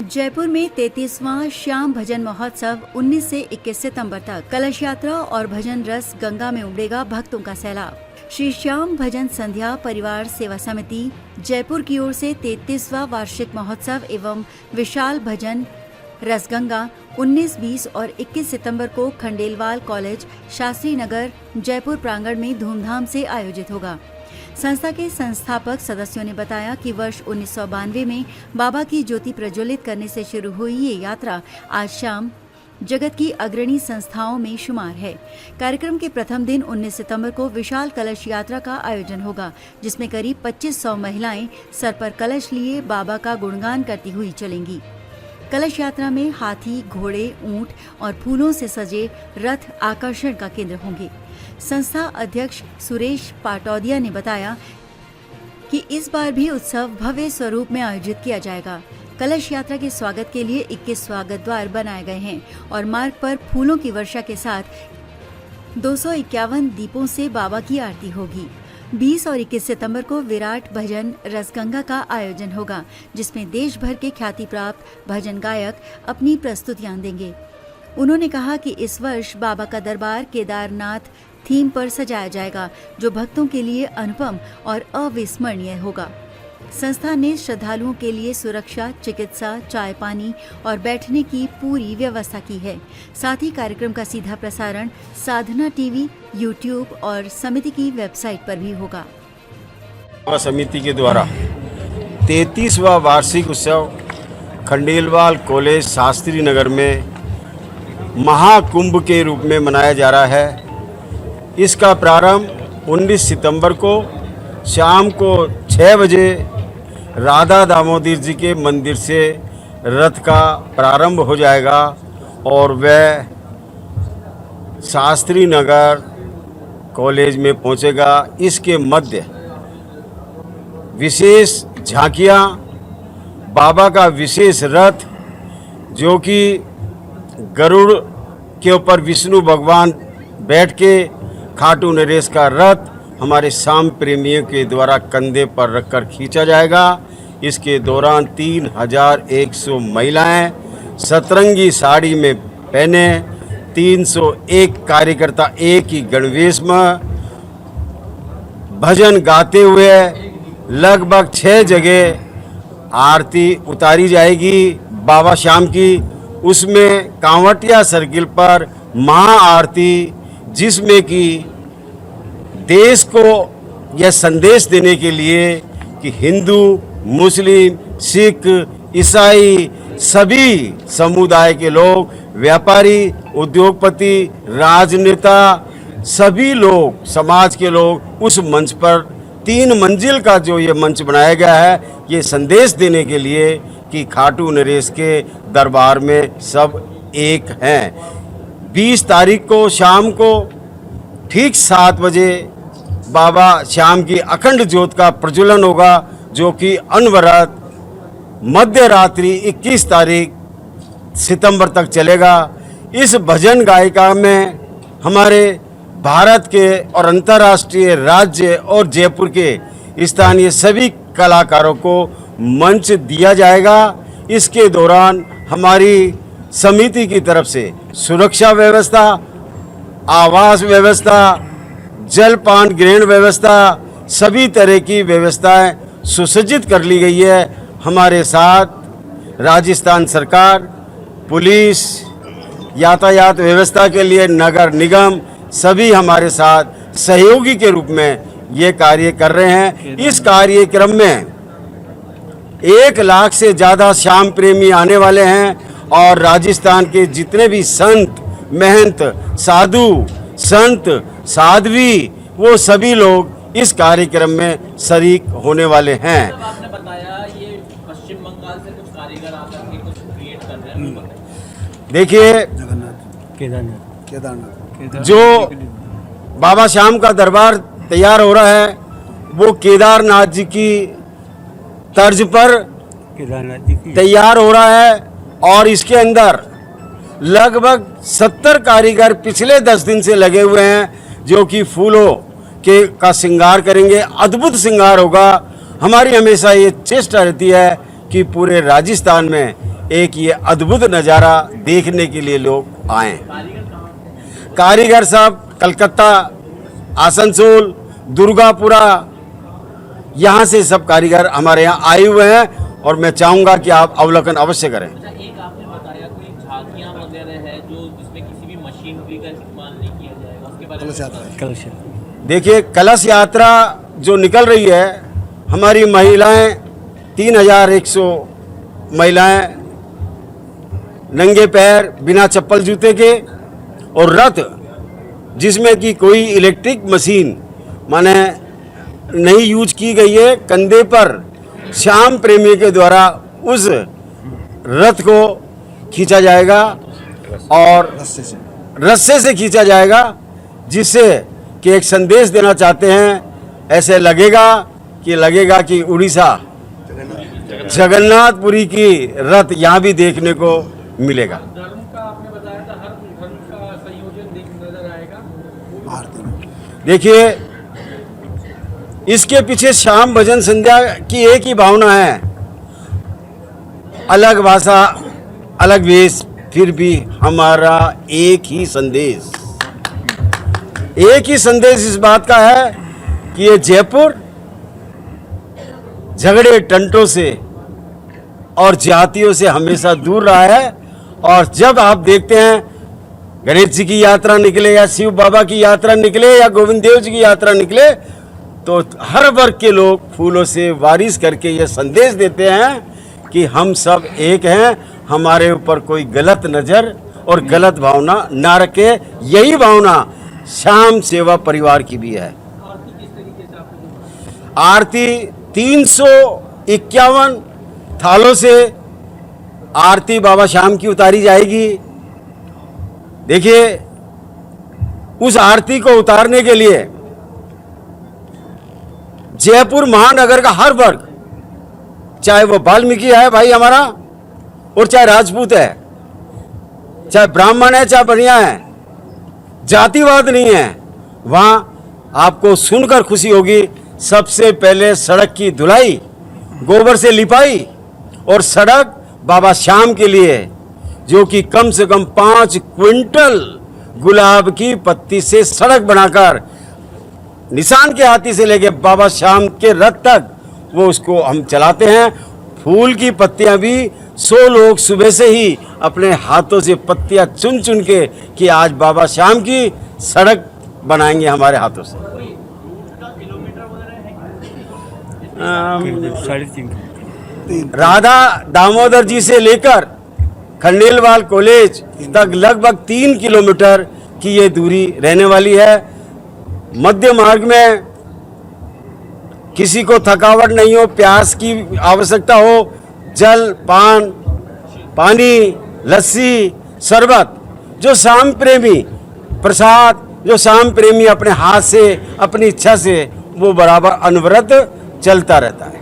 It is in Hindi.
जयपुर में 33वां श्याम भजन महोत्सव 19 से 21 सितंबर तक। कलश यात्रा और भजन रस गंगा में उमड़ेगा भक्तों का सैलाब। श्री श्याम भजन संध्या परिवार सेवा समिति जयपुर की ओर से 33वां वार्षिक महोत्सव एवं विशाल भजन रसगंगा 19, 20 और 21 सितंबर को खंडेलवाल कॉलेज शास्त्री नगर जयपुर प्रांगण में धूमधाम से आयोजित होगा। संस्था के संस्थापक सदस्यों ने बताया कि वर्ष 1992 में बाबा की ज्योति प्रज्वलित करने से शुरू हुई ये यात्रा आज शाम जगत की अग्रणी संस्थाओं में शुमार है। कार्यक्रम के प्रथम दिन 19 सितंबर को विशाल कलश यात्रा का आयोजन होगा, जिसमें करीब 2500 महिलाएं सर पर कलश लिए बाबा का गुणगान करती हुई चलेंगी। कलश यात्रा में हाथी, घोड़े, ऊंट और फूलों से सजे रथ आकर्षण का केंद्र होंगे। संस्था अध्यक्ष सुरेश पाटौदिया ने बताया कि इस बार भी उत्सव भव्य स्वरूप में आयोजित किया जाएगा। कलश यात्रा के स्वागत के लिए 21 स्वागत द्वार बनाए गए हैं और मार्ग पर फूलों की वर्षा के साथ 251 दीपों से बाबा की आरती होगी। 20 और 21 सितंबर को विराट भजन रसगंगा का आयोजन होगा, जिसमें देश भर के ख्याति प्राप्त भजन गायक अपनी प्रस्तुतियां देंगे। उन्होंने कहा कि इस वर्ष बाबा का दरबार केदारनाथ थीम पर सजाया जाएगा, जो भक्तों के लिए अनुपम और अविस्मरणीय होगा। संस्था ने श्रद्धालुओं के लिए सुरक्षा, चिकित्सा, चाय पानी और बैठने की पूरी व्यवस्था की है। साथ ही कार्यक्रम का सीधा प्रसारण साधना टीवी, यूट्यूब और समिति की वेबसाइट पर भी होगा। समिति के द्वारा 33वां वार्षिक उत्सव खंडेलवाल कॉलेज शास्त्री नगर में महाकुंभ के रूप में मनाया जा रहा है। इसका प्रारंभ 19 सितंबर को शाम को 6 बजे राधा दामोदर जी के मंदिर से रथ का प्रारंभ हो जाएगा और वह शास्त्री नगर कॉलेज में पहुंचेगा। इसके मध्य विशेष झांकियां, बाबा का विशेष रथ जो कि गरुड़ के ऊपर विष्णु भगवान बैठ के खाटू नरेश का रथ हमारे शाम प्रेमियों के द्वारा कंधे पर रखकर खींचा जाएगा। इसके दौरान 3100 महिलाएं सतरंगी साड़ी में पहने 301 कार्यकर्ता एक ही गणवेश में भजन गाते हुए लगभग 6 जगह आरती उतारी जाएगी बाबा श्याम की। उसमें कांवटिया सर्किल पर महाआरती, जिसमें कि देश को यह संदेश देने के लिए कि हिंदू, मुस्लिम, सिख, ईसाई सभी समुदाय के लोग, व्यापारी, उद्योगपति, राजनेता, सभी लोग, समाज के लोग उस मंच पर 3 मंजिल का जो ये मंच बनाया गया है, ये संदेश देने के लिए कि खाटू नरेश के दरबार में सब एक हैं। 20 तारीख को शाम को ठीक 7 बजे बाबा श्याम की अखंड ज्योत का प्रज्वलन होगा, जो कि अनवरत मध्य रात्रि 21 तारीख सितंबर तक चलेगा। इस भजन गायिका में हमारे भारत के और अंतर्राष्ट्रीय, राज्य और जयपुर के स्थानीय सभी कलाकारों को मंच दिया जाएगा। इसके दौरान हमारी समिति की तरफ से सुरक्षा व्यवस्था, आवास व्यवस्था, जलपान ग्रहण व्यवस्था, सभी तरह की व्यवस्थाएं सुसज्जित कर ली गई है। हमारे साथ राजस्थान सरकार, पुलिस, यातायात व्यवस्था के लिए नगर निगम सभी हमारे साथ सहयोगी के रूप में ये कार्य कर रहे हैं। इस कार्यक्रम में 1 लाख से ज़्यादा श्याम प्रेमी आने वाले हैं और राजस्थान के जितने भी संत, महंत, साधु, संत, साध्वी, वो सभी लोग इस कार्यक्रम में शरीक होने वाले हैं। आपने बताया ये पश्चिम बंगाल से कुछ कारीगर आकर के कुछ क्रिएट कर रहे हैं। देखिए, केदारनाथ जो बाबा श्याम का दरबार तैयार हो रहा है वो केदारनाथ जी की तर्ज पर तैयार हो रहा है और इसके अंदर लगभग 70 कारीगर पिछले 10 दिन से लगे हुए हैं, जो कि फूलों के का श्रृंगार करेंगे। अद्भुत श्रृंगार होगा। हमारी हमेशा ये चेष्टा रहती है कि पूरे राजस्थान में एक ये अद्भुत नज़ारा देखने के लिए लोग आए। कारीगर साहब कलकत्ता, आसनसोल, दुर्गापुरा, यहाँ से सब कारीगर हमारे यहाँ आए हुए हैं और मैं चाहूँगा कि आप अवलोकन अवश्य करें। अच्छा, एक आपने बताया कोई झांकियाँ वगैरह है जो जिसमें किसी भी मशीनरी का इस्तेमाल नहीं किया जाएगा, उसके बारे में? देखिए, कलश यात्रा जो निकल रही है, हमारी महिलाएं 3100 महिलाएं नंगे पैर बिना चप्पल जूते के, और रथ जिसमें कि कोई इलेक्ट्रिक मशीन माने नहीं यूज की गई है, कंधे पर श्याम प्रेमी के द्वारा उस रथ को खींचा जाएगा और रस्से से खींचा जाएगा, जिससे कि एक संदेश देना चाहते हैं। ऐसे लगेगा कि उड़ीसा जगन्नाथपुरी की रथ यहाँ भी देखने को मिलेगा। धर्म का आपने बताया था, हर धर्म का संयोजन नजर आएगा। देखिए, इसके पीछे श्याम भजन संध्या की एक ही भावना है, अलग भाषा, अलग वेश, फिर भी हमारा एक ही संदेश। एक ही संदेश इस बात का है कि ये जयपुर झगड़े टंटों से और जातियों से हमेशा दूर रहा है। और जब आप देखते हैं गणेश जी की यात्रा निकले या शिव बाबा की यात्रा निकले या गोविंद देव जी की यात्रा निकले, तो हर वर्ग के लोग फूलों से वारिश करके ये संदेश देते हैं कि हम सब एक हैं, हमारे ऊपर कोई गलत नज़र और गलत भावना ना रखे। यही भावना श्याम सेवा परिवार की भी है। आरती 351 थालों से आरती बाबा श्याम की उतारी जाएगी। देखिए, उस आरती को उतारने के लिए जयपुर महानगर का हर वर्ग, चाहे वो वाल्मीकि है भाई हमारा, और चाहे राजपूत है, चाहे ब्राह्मण है, चाहे बढ़िया है, जातिवाद नहीं है, वहां आपको सुनकर खुशी होगी। सबसे पहले सड़क की धुलाई, गोबर से लिपाई, और सड़क बाबा श्याम के लिए, जो कि कम से कम 5 क्विंटल गुलाब की पत्ती से सड़क बनाकर निशान के हाथी से लेके बाबा श्याम के रथ तक वो उसको हम चलाते हैं। फूल की पत्तियां भी 100 लोग सुबह से ही अपने हाथों से पत्तियां चुन चुन के कि आज बाबा श्याम की सड़क बनाएंगे हमारे हाथों से। 3.5 राधा दामोदर जी से लेकर खंडेलवाल कॉलेज तक लगभग 3 किलोमीटर की ये दूरी रहने वाली है। मध्य मार्ग में किसी को थकावट नहीं हो, प्यास की आवश्यकता हो, जल पान, पानी, लस्सी, शरबत, जो श्याम प्रेमी प्रसाद, जो श्याम प्रेमी अपने हाथ से, अपनी इच्छा से, वो बराबर अनवरत चलता रहता है।